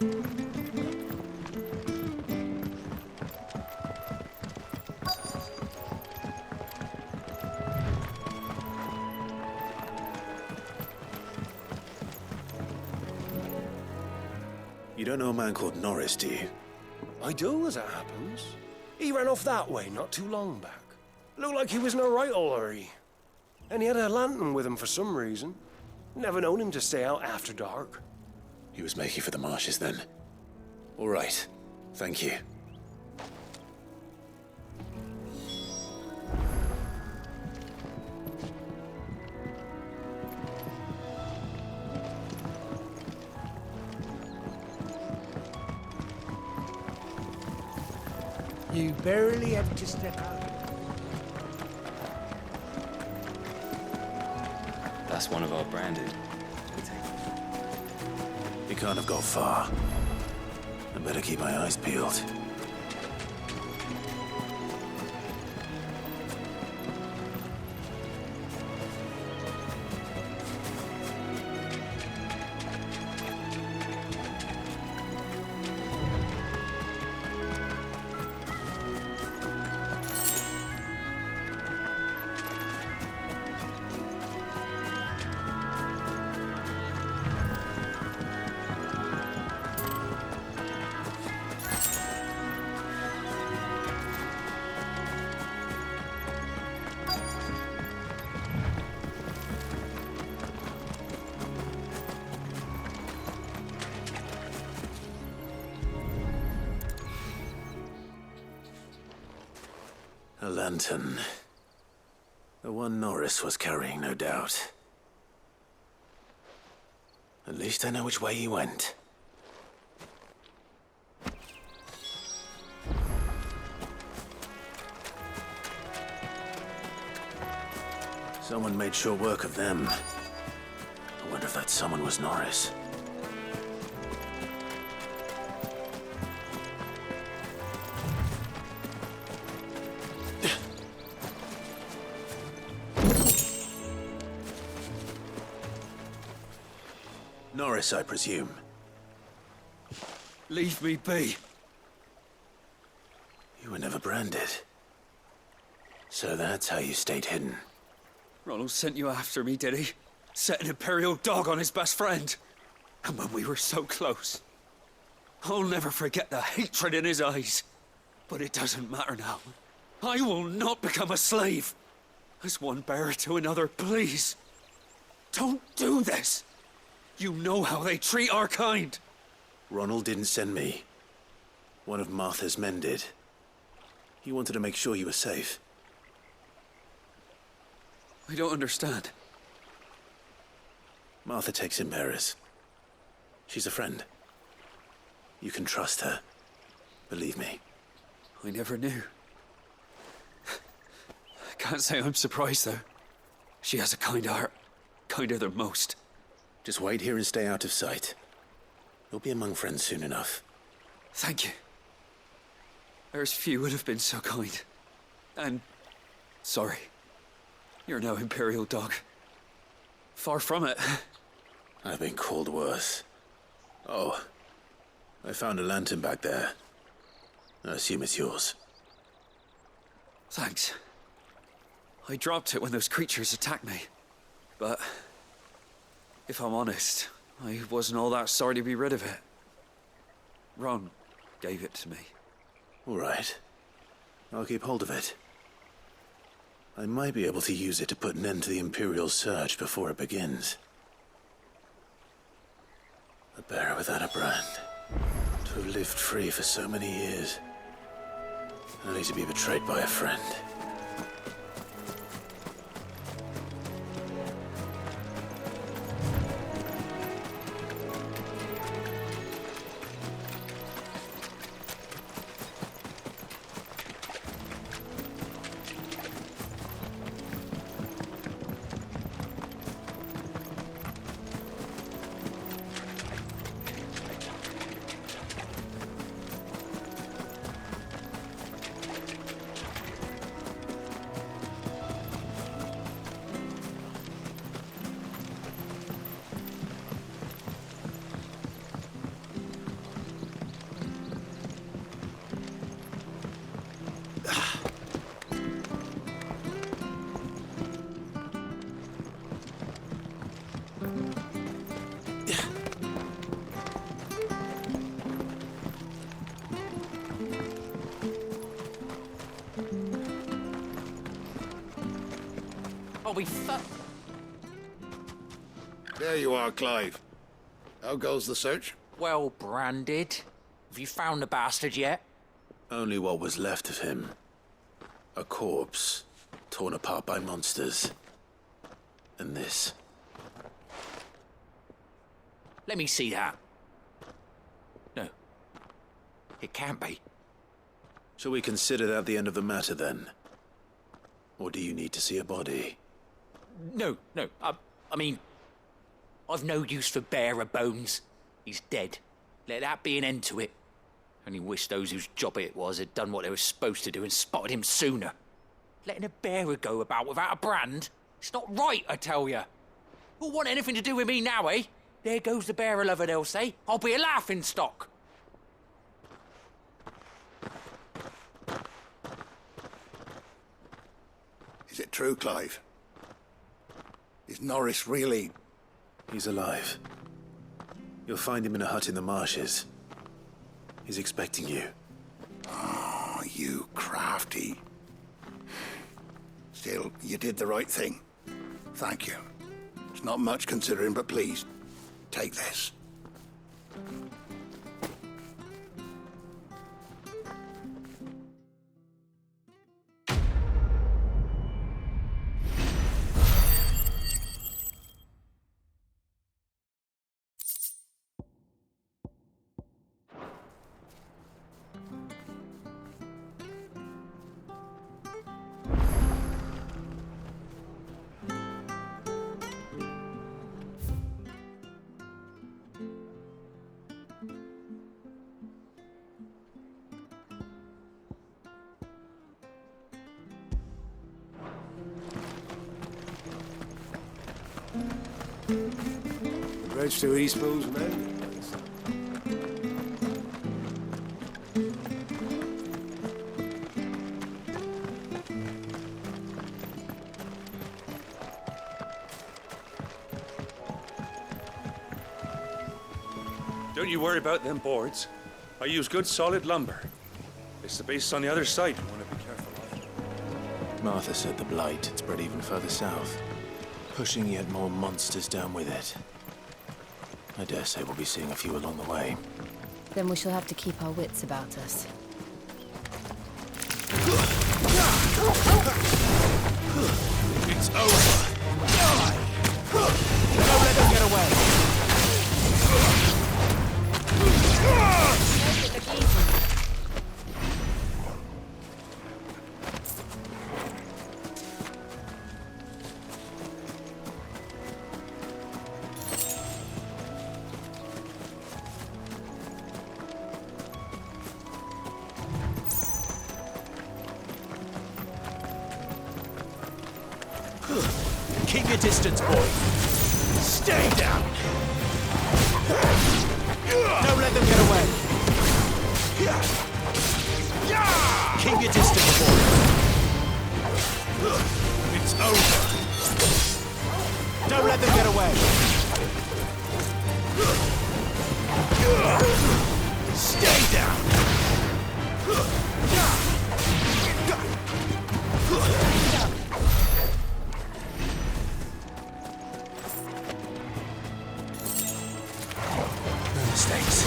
You don't know a man called Norris, do you? I do, as it happens. He ran off that way not too long back. Looked like he was in a right old hurry. And he had a lantern with him for some reason. Never known him to stay out after dark. He was making for the marshes then. All right. Thank you. You barely have to step out. That's one of our branded. He can't have got far. I better keep my eyes peeled. A lantern. The one Norris was carrying, no doubt. At least I know which way he went. Someone made short work of them. I wonder if that someone was Norris. Norris, I presume. Leave me be. You were never branded. So that's how you stayed hidden. Ronald sent you after me, did he? Set an Imperial dog on his best friend. And when we were so close. I'll never forget the hatred in his eyes. But it doesn't matter now. I will not become a slave. As one bearer to another, please. Don't do this. You know how they treat our kind. Ronald didn't send me. One of Martha's men did. He wanted to make sure you were safe. I don't understand. Martha takes in bearers. She's a friend. You can trust her. Believe me. I never knew. I can't say I'm surprised, though. She has a kind heart. Kinder than most. Just wait here and stay out of sight. You'll be among friends soon enough. Thank you. There's few would have been so kind. And sorry. You're no Imperial dog. Far from it. I've been called worse. Oh, I found a lantern back there. I assume it's yours. Thanks. I dropped it when those creatures attacked me. But if I'm honest, I wasn't all that sorry to be rid of it. Ron gave it to me. All right. I'll keep hold of it. I might be able to use it to put an end to the Imperial surge before it begins. A bearer without a brand. To have lived free for so many years. Only to be betrayed by a friend. Oh, we fuck. There you are, Clive. How goes the search? Well branded. Have you found the bastard yet? Only what was left of him. A corpse, torn apart by monsters. And this. Let me see that. No. It can't be. Shall we consider that the end of the matter, then? Or do you need to see a body? No. I mean, I've no use for bearer bones. He's dead. Let that be an end to it. Only wish those whose job it was had done what they were supposed to do and spotted him sooner. Letting a bearer go about without a brand? It's not right, I tell you. Who'll want anything to do with me now, eh? There goes the bearer lover, they'll say. I'll be a laughing stock. Is it true, Clive? Is Norris really... He's alive. You'll find him in a hut in the marshes. He's expecting you. Oh, you crafty. Still, you did the right thing. Thank you. It's not much considering, but please, take this. Right to Eastbo's man. Don't you worry about them boards. I use good solid lumber. It's the base on the other side you want to be careful of. Martha said the blight had spread even further south, pushing yet more monsters down with it. I dare say we'll be seeing a few along the way. Then we shall have to keep our wits about us. It's over! Don't let them get away. Keep your distance, boy. Stay down! Don't let them get away. Keep your distance, boy. It's over. Don't let them get away. Stay down! Mistakes.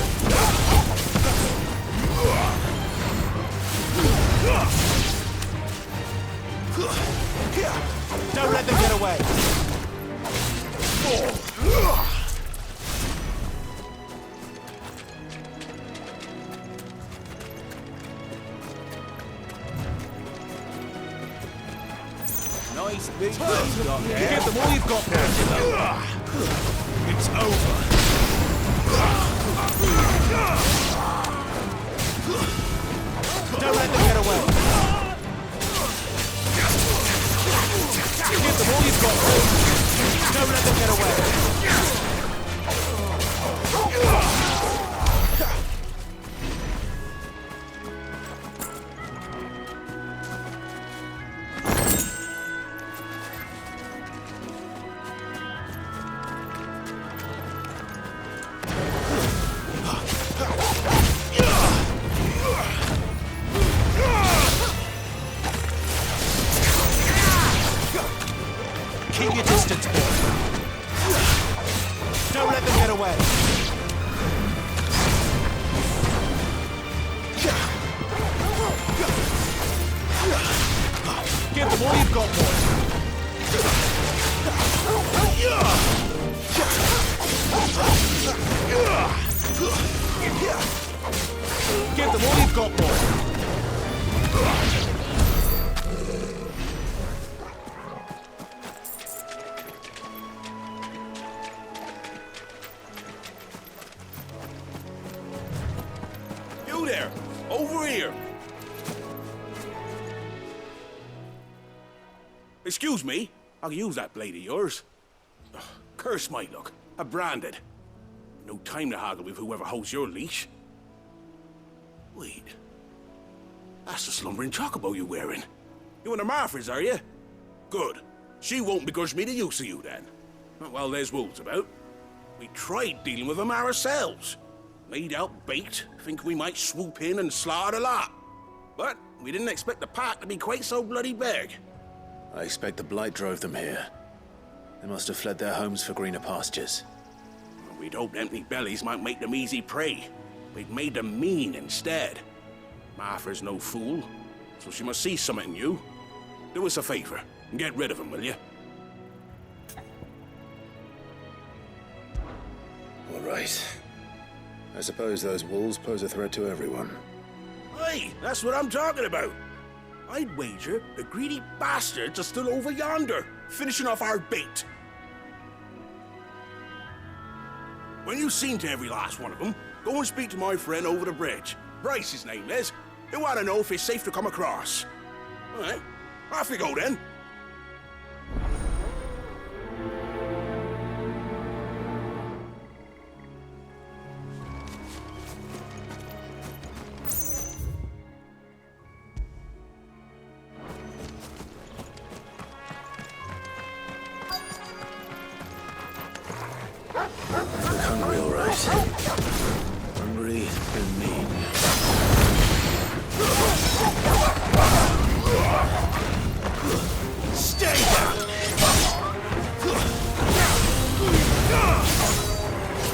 Don't let them get away. Nice big you've got there. Give them all you've got there. It's over. Don't let them get away. Give them all you've got. Don't let them get away. Keep your distance, boy. Don't let them get away. Give them all you've got, boy. Give them all you've got, boy. You there! Over here! Excuse me, I'll use that blade of yours. Ugh, curse my luck. I'm branded. No time to haggle with whoever holds your leash. Wait. That's the slumbering chocobo you're wearing. You and the Marfors, are you? Good. She won't begrudge me the use of you, then. Not while there's wolves about. We tried dealing with them ourselves. Made out baked, think we might swoop in and slaughter a lot. But we didn't expect the pack to be quite so bloody big. I expect the Blight drove them here. They must have fled their homes for greener pastures. We'd hoped empty bellies might make them easy prey. We'd made them mean instead. Martha's no fool, so she must see something in you. Do us a favor and get rid of them, will you? All right. I suppose those wolves pose a threat to everyone. Hey, that's what I'm talking about. I'd wager the greedy bastards are still over yonder, finishing off our bait. When you've seen to every last one of them, go and speak to my friend over the bridge. Bryce, his name is. He'll want to know if it's safe to come across. All right, off you go then. Look hungry, all right. Hungry and mean. Stay down!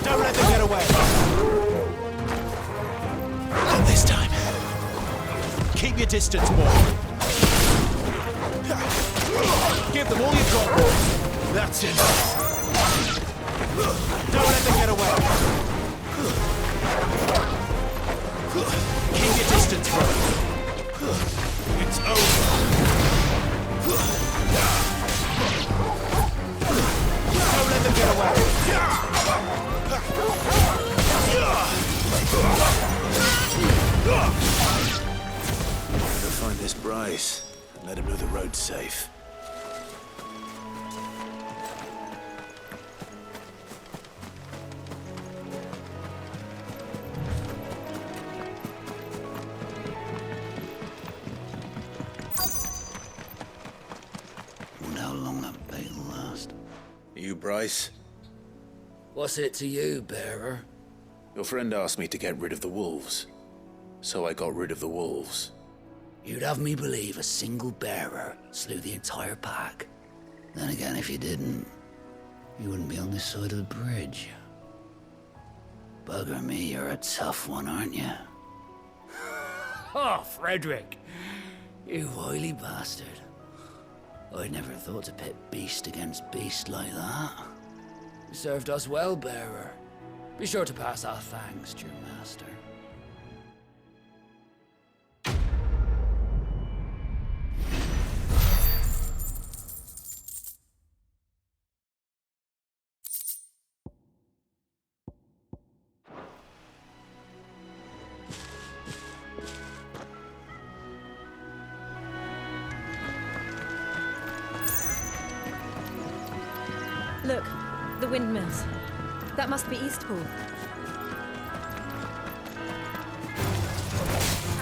Don't let them get away. Not this time. Keep your distance, boy. Give them all you've got, boy. That's it. Don't let them get away. Keep your distance, bro. It's over. Don't let them get away. Better find this Bryce and let him know the road's safe. You, Bryce? What's it to you, bearer? Your friend asked me to get rid of the wolves. So I got rid of the wolves. You'd have me believe a single bearer slew the entire pack. Then again, if you didn't, you wouldn't be on this side of the bridge. Bugger me, you're a tough one, aren't you? Oh, Frederick! You wily bastard. I'd never thought to pit beast against beast like that. You served us well, bearer. Be sure to pass our thanks to your master. Look, the windmills. That must be Eastpool.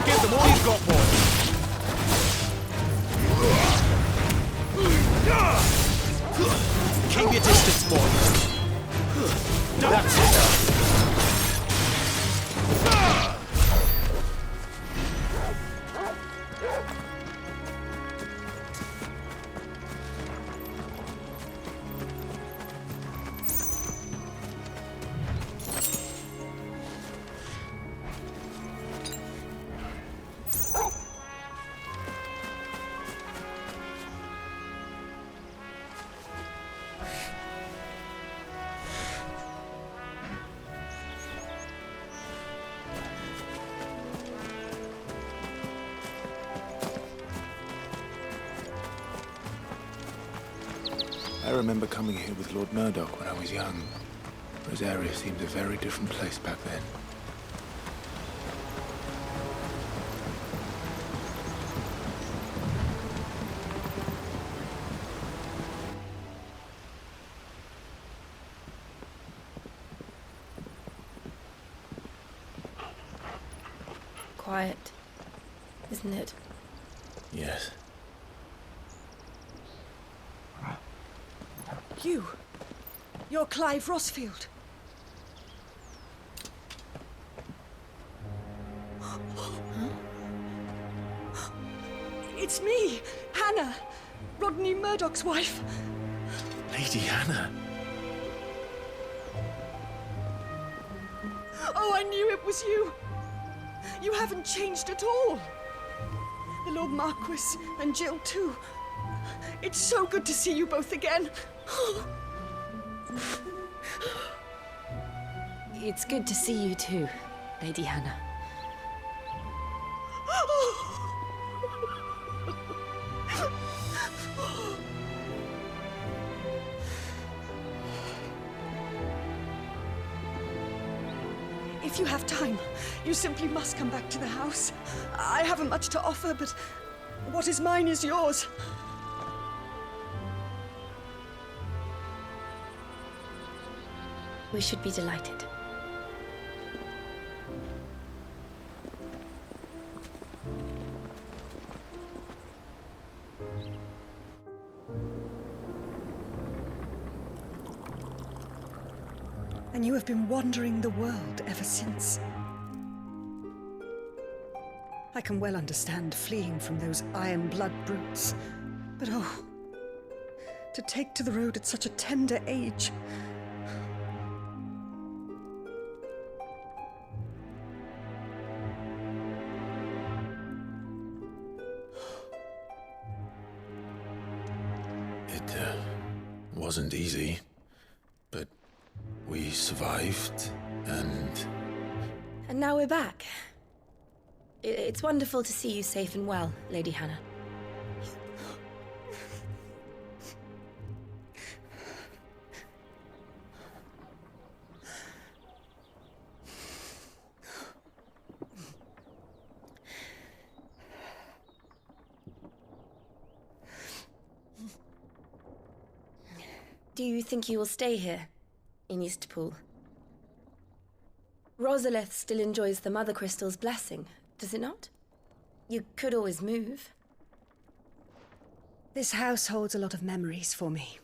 Give them all you've got, boy. Keep your distance, boy. That's it. remember coming here with Lord Murdoch when I was young. Rosaria seemed a very different place back then. Quiet, isn't it? Yes. You're Clive Rossfield. It's me, Hannah, Rodney Murdoch's wife. Lady Hannah. Oh, I knew it was you. You haven't changed at all. The Lord Marquis and Jill too. It's so good to see you both again. It's good to see you too, Lady Hannah. If you have time, you simply must come back to the house. I haven't much to offer, but what is mine is yours. We should be delighted. And you have been wandering the world ever since. I can well understand fleeing from those iron blood brutes. But oh, to take to the road at such a tender age. It wasn't easy, but we survived, and now we're back. It's wonderful to see you safe and well, Lady Hannah. Do you think you will stay here, in Eastpool? Rosalith still enjoys the Mother Crystal's blessing, does it not? You could always move. This house holds a lot of memories for me.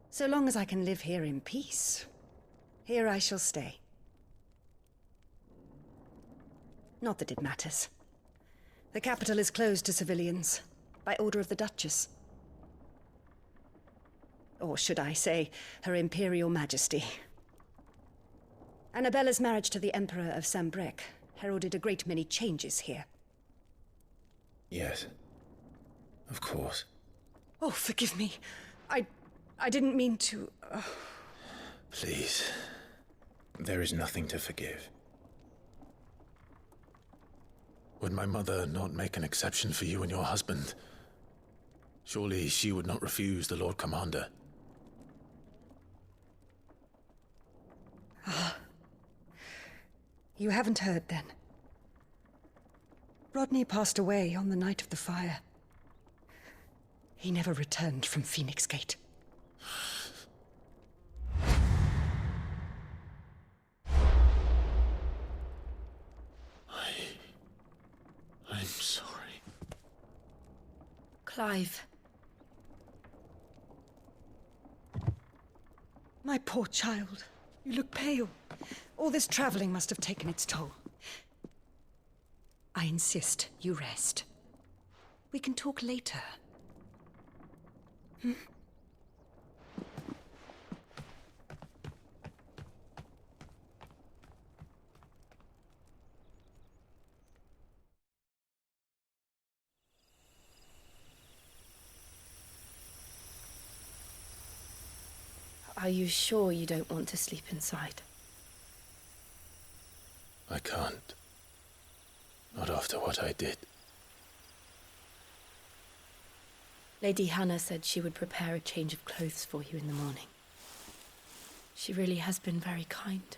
So long as I can live here in peace, here I shall stay. Not that it matters. The capital is closed to civilians, by order of the Duchess. Or should I say, Her Imperial Majesty. Annabella's marriage to the Emperor of Sambrec heralded a great many changes here. yes, of course. Oh, forgive me. I didn't mean to... Please, there is nothing to forgive. Would my mother not make an exception for you and your husband? Surely she would not refuse the Lord Commander. You haven't heard, then. Rodney passed away on the night of the fire. He never returned from Phoenix Gate. I'm sorry. Clive. My poor child. You look pale. All this traveling must have taken its toll. I insist you rest. We can talk later. Are you sure you don't want to sleep inside? I can't. Not after what I did. Lady Hannah said she would prepare a change of clothes for you in the morning. She really has been very kind.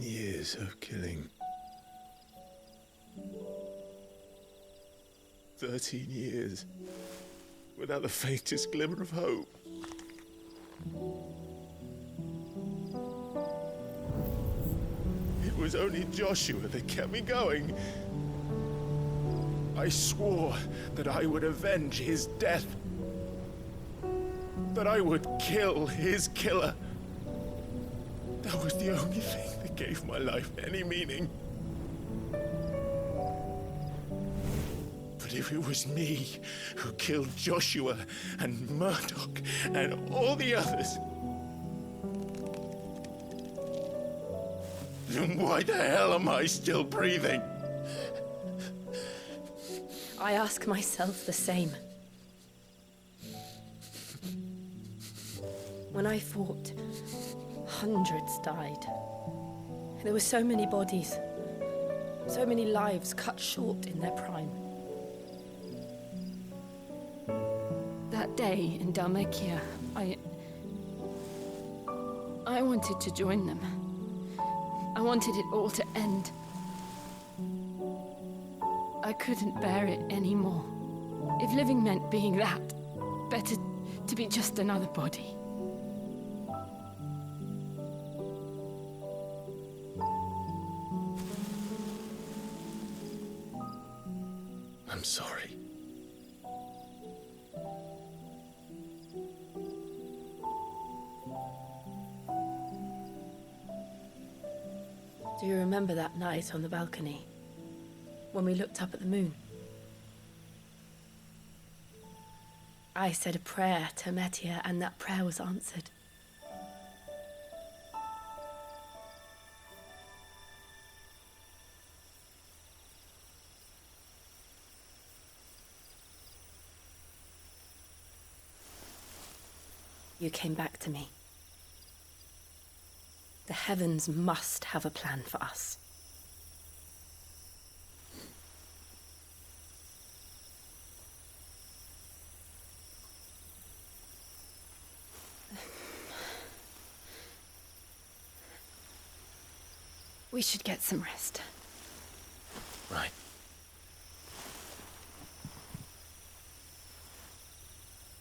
Years of killing. 13 years without the faintest glimmer of hope. It was only Joshua that kept me going. I swore that I would avenge his death. That I would kill his killer. That was the only thing that gave my life any meaning. But if it was me who killed Joshua and Murdoch and all the others, then why the hell am I still breathing? I ask myself the same. When I fought, hundreds died. There were so many bodies, so many lives cut short in their prime. That day in Dhalmekia, I wanted to join them. I wanted it all to end. I couldn't bear it anymore. If living meant being that, better to be just another body. I'm sorry. Do you remember that night on the balcony, when we looked up at the moon? I said a prayer to Metia, and that prayer was answered. You came back to me. The heavens must have a plan for us. We should get some rest. Right.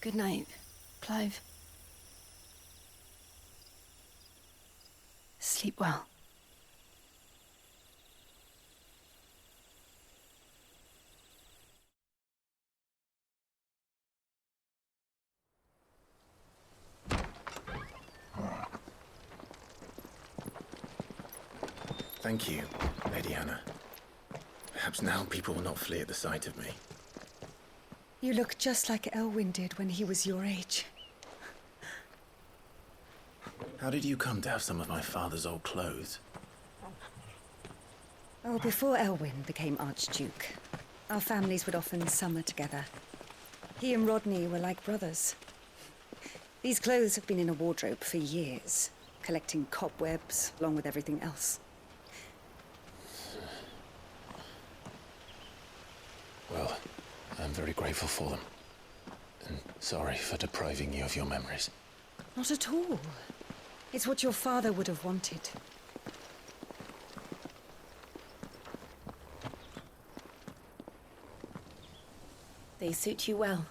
Good night, Clive. Sleep well. Thank you, Lady Hannah. Perhaps now people will not flee at the sight of me. You look just like Elwyn did when he was your age. How did you come to have some of my father's old clothes? Oh, before Elwyn became Archduke, our families would often summer together. He and Rodney were like brothers. These clothes have been in a wardrobe for years, collecting cobwebs along with everything else. Well, I'm very grateful for them. And sorry for depriving you of your memories. Not at all. It's what your father would have wanted. They suit you well.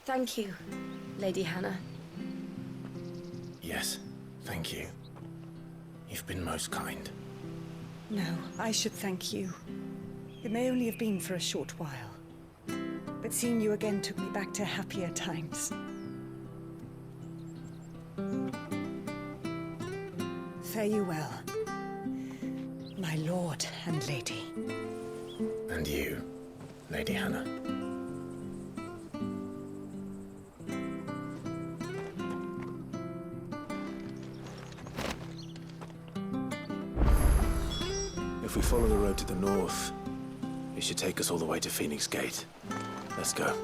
Thank you, Lady Hannah. Yes, thank you. You've been most kind. No, I should thank you. It may only have been for a short while, but seeing you again took me back to happier times. Fare you well, my lord and lady. And you, Lady Hannah. If we follow the road to the north, It should take us all the way to Phoenix Gate. Let's go.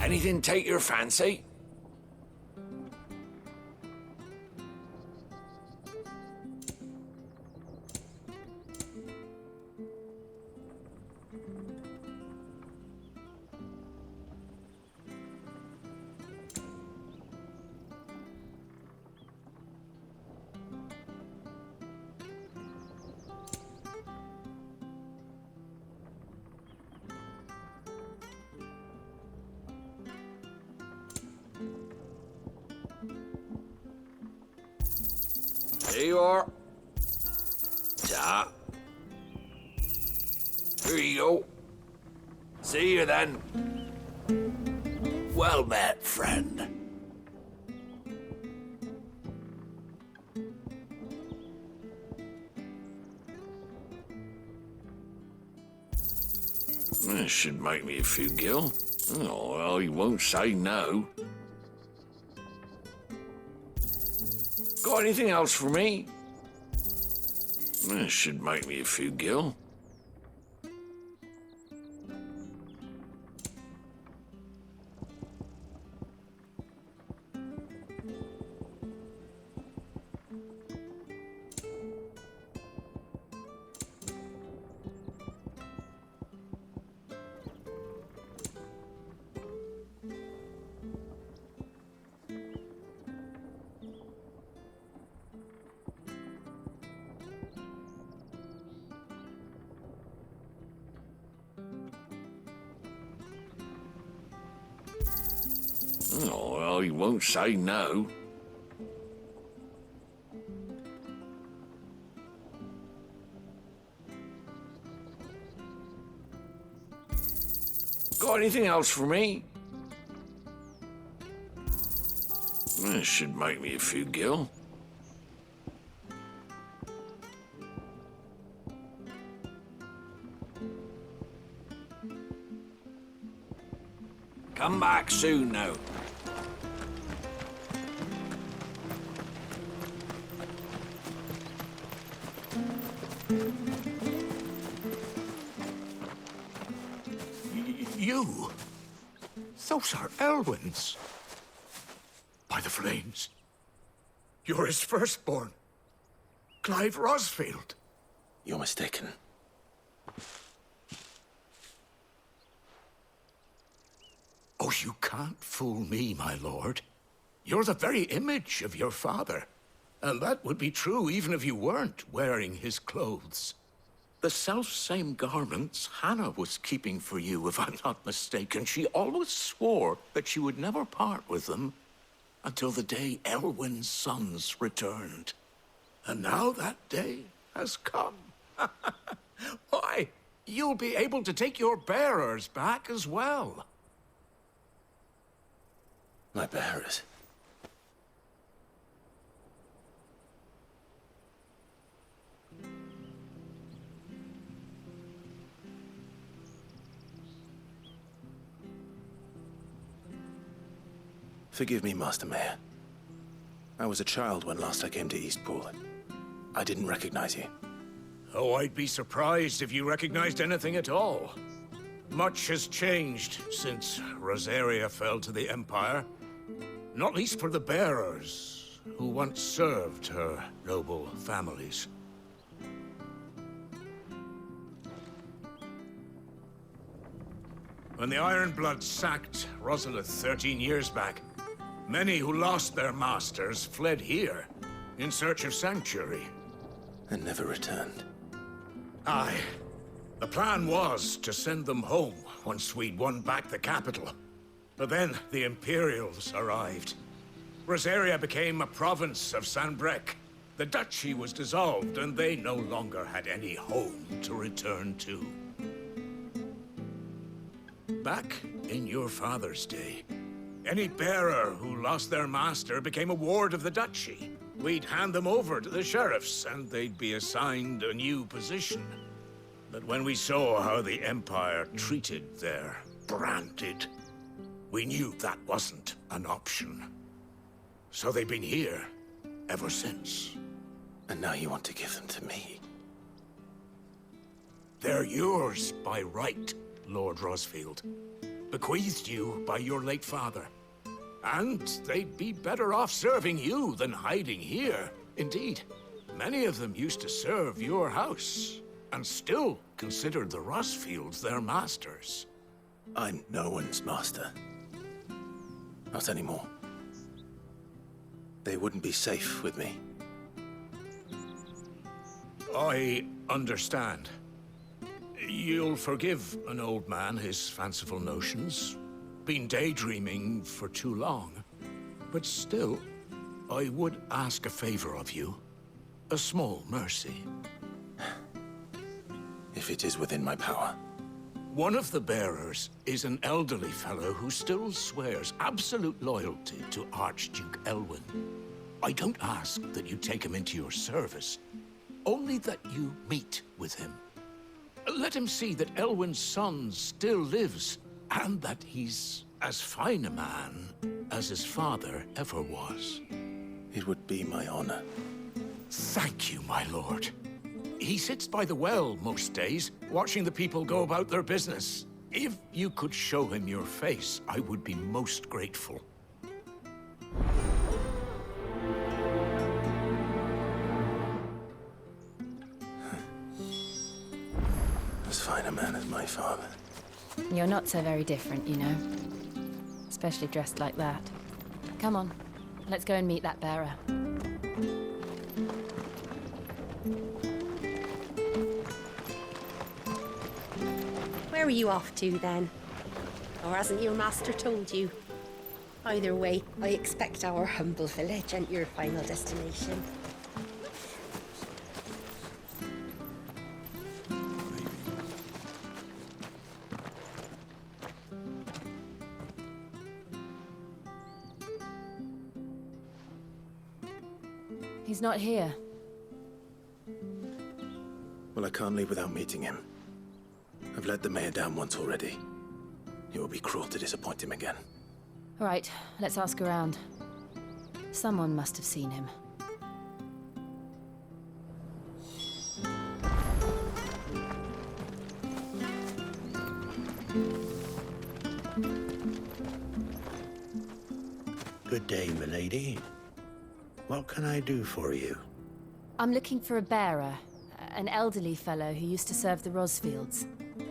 Anything take your fancy? Here you are. Ta. Here you go. See you then. Well met, friend. This should make me a few gil. Oh, well, he won't say no. Got anything else for me? This should make me a few gil. Oh, well, he won't say no. Got anything else for me? This should make me a few gil. Come back soon now. You? Those are Elwyn's. By the flames. You're his firstborn. Clive Rosfield. You're mistaken. Oh, you can't fool me, my lord. You're the very image of your father. And that would be true even if you weren't wearing his clothes. The self-same garments Hannah was keeping for you, if I'm not mistaken. She always swore that she would never part with them until the day Elwyn's sons returned. And now that day has come. Why, you'll be able to take your bearers back as well. My bearers? Forgive me, Master Mayor. I was a child when last I came to Eastpool. I didn't recognize you. Oh, I'd be surprised if you recognized anything at all. Much has changed since Rosaria fell to the Empire. Not least for the bearers, who once served her noble families. When the Ironbloods sacked Rosalith 13 years back, many who lost their masters fled here in search of sanctuary. And never returned. Aye. The plan was to send them home once we'd won back the capital. But then the Imperials arrived. Rosaria became a province of Sanbreque. The duchy was dissolved, and they no longer had any home to return to. Back in your father's day, any bearer who lost their master became a ward of the duchy. We'd hand them over to the sheriffs, and they'd be assigned a new position. But when we saw how the Empire treated their branded, we knew that wasn't an option. So they've been here ever since. And now you want to give them to me? They're yours by right, Lord Rosfield. Bequeathed you by your late father. And they'd be better off serving you than hiding here. Indeed, many of them used to serve your house, and still considered the Rosfields their masters. I'm no one's master. Not anymore. They wouldn't be safe with me. I understand. You'll forgive an old man his fanciful notions. Been daydreaming for too long. But still, I would ask a favor of you. A small mercy. If it is within my power. One of the bearers is an elderly fellow who still swears absolute loyalty to Archduke Elwyn. I don't ask that you take him into your service, only that you meet with him. Let him see that Elwyn's son still lives, and that he's as fine a man as his father ever was. It would be my honor. Thank you, my lord. He sits by the well most days, watching the people go about their business. If you could show him your face, I would be most grateful. As fine a man as my father. You're not so very different, you know. Especially dressed like that. Come on, let's go and meet that bearer. Where are you off to, then? Or hasn't your master told you? Either way, I expect our humble village and your final destination. He's not here. Well, I can't leave without meeting him. I've let the mayor down once already. It would be cruel to disappoint him again. All right, let's ask around. Someone must have seen him. Good day, milady. What can I do for you? I'm looking for a bearer, an elderly fellow who used to serve the Rosfields.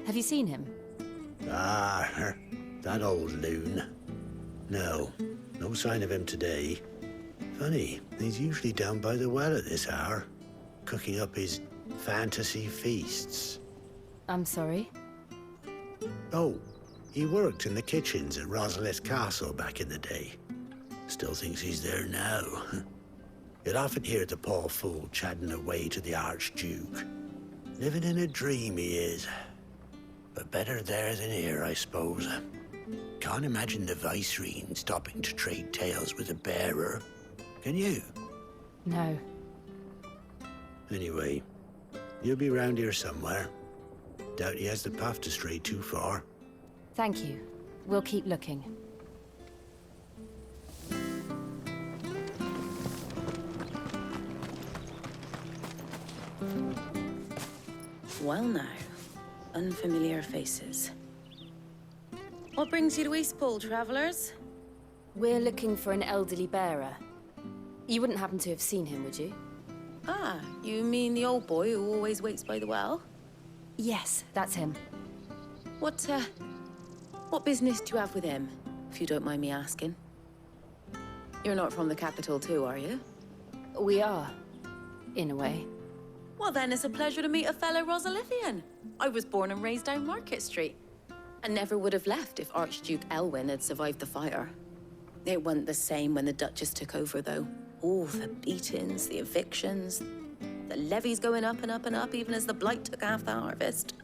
Have you seen him? Ah, that old loon. No sign of him today. Funny, he's usually down by the well at this hour, cooking up his fantasy feasts. I'm sorry? Oh, he worked in the kitchens at Rosalith Castle back in the day. Still thinks he's there now. You'd often hear the poor fool chatting away to the Archduke. Living in a dream he is. But better there than here, I suppose. Can't imagine the Vicereine stopping to trade tales with a bearer. Can you? No. Anyway, you'll be round here somewhere. Doubt he has the path to stray too far. Thank you. We'll keep looking. Well now, unfamiliar faces. What brings you to Eastpool, travellers? We're looking for an elderly bearer. You wouldn't happen to have seen him, would you? Ah, you mean the old boy who always waits by the well? Yes, that's him. What business do you have with him, if you don't mind me asking? You're not from the capital too, are you? We are, in a way. Well then, it's a pleasure to meet a fellow Rosalithian. I was born and raised down Market Street, and never would have left if Archduke Elwyn had survived the fire. It wasn't the same when the Duchess took over, though. All the beatings, the evictions, the levies going up and up and up, even as the blight took half the harvest.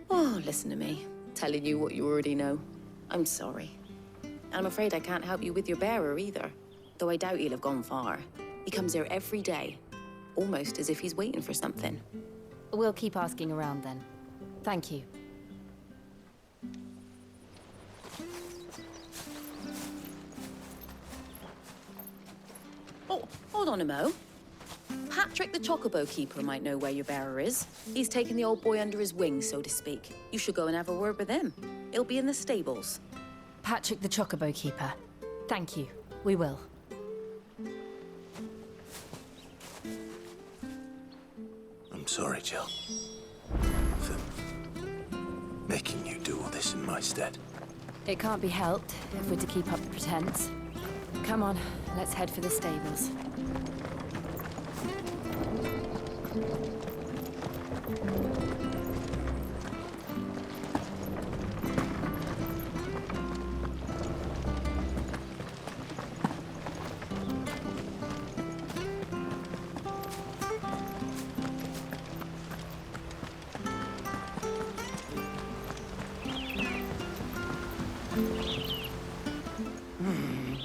Oh, listen to me, telling you what you already know. I'm sorry. And I'm afraid I can't help you with your bearer either, though I doubt he'll have gone far. He comes here every day, almost as if he's waiting for something. We'll keep asking around then. Thank you. Oh, hold on a mo. Patrick the Chocobo Keeper might know where your bearer is. He's taken the old boy under his wing, so to speak. You should go and have a word with him. He'll be in the stables. Patrick the Chocobo Keeper. Thank you. We will. I'm sorry, Jill. For making you do all this in my stead. It can't be helped if we're to keep up the pretense. Come on, let's head for the stables.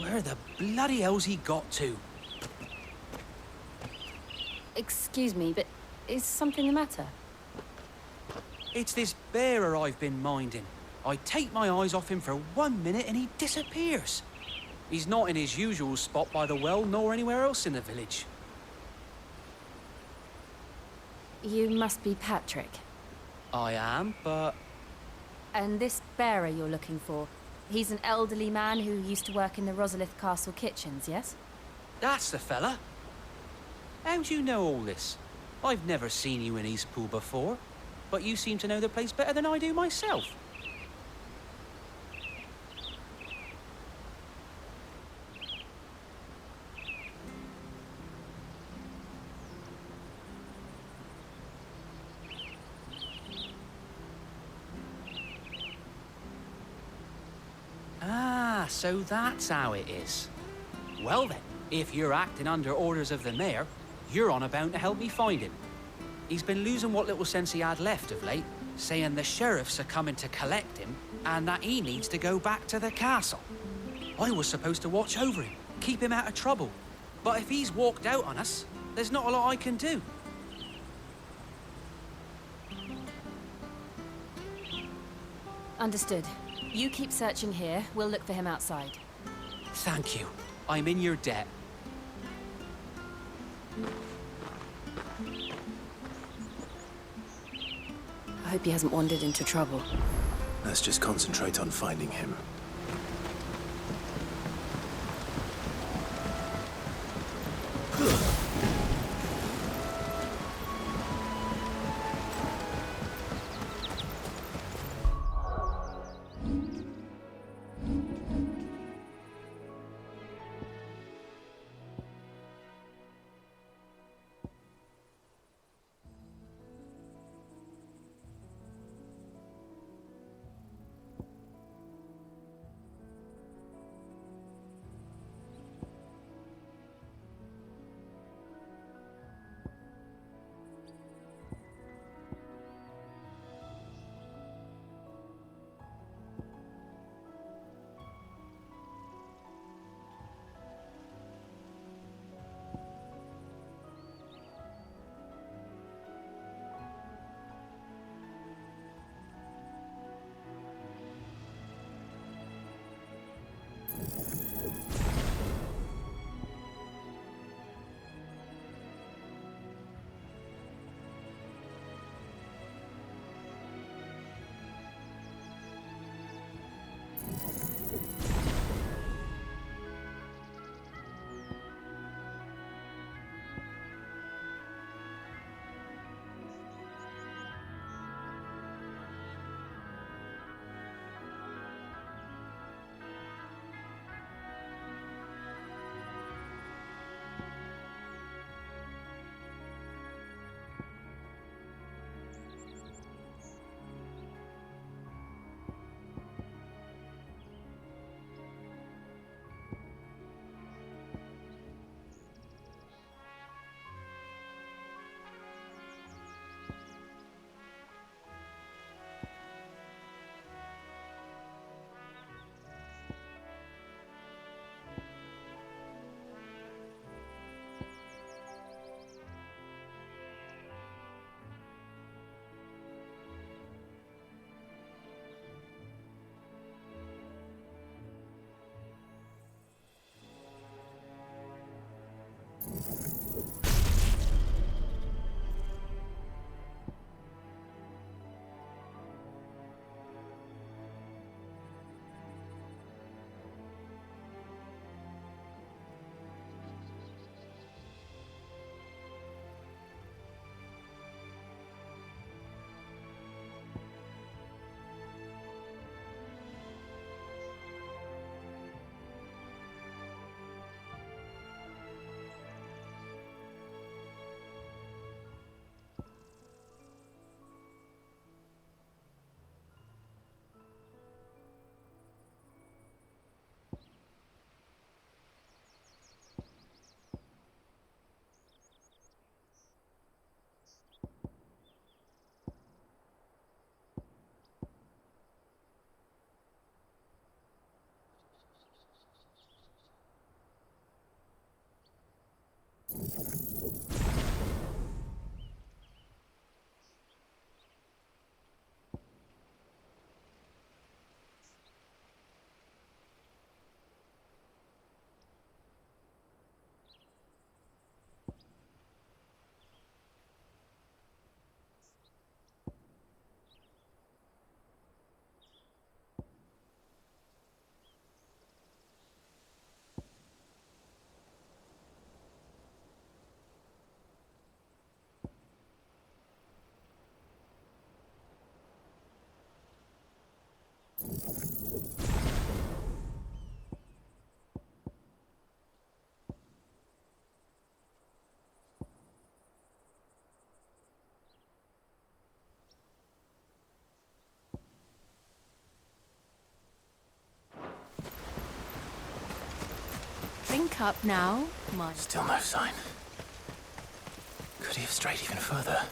Where the bloody hell's he got to? Excuse me, but is something the matter? It's this bearer I've been minding. I take my eyes off him for 1 minute and he disappears. He's not in his usual spot by the well, nor anywhere else in the village. You must be Patrick. I am, but... And this bearer you're looking for, he's an elderly man who used to work in the Rosalith Castle kitchens, yes? That's the fella. How do you know all this? I've never seen you in Eastpool before, but you seem to know the place better than I do myself. Ah, so that's how it is. Well then, if you're acting under orders of the mayor, you're on about to help me find him. He's been losing what little sense he had left of late, saying the sheriffs are coming to collect him and that he needs to go back to the castle. I was supposed to watch over him, keep him out of trouble. But if he's walked out on us, there's not a lot I can do. Understood. You keep searching here, we'll look for him outside. Thank you. I'm in your debt. I hope he hasn't wandered into trouble. Let's just concentrate on finding him. Drink up now, my... Still no sign. Could he have strayed even further?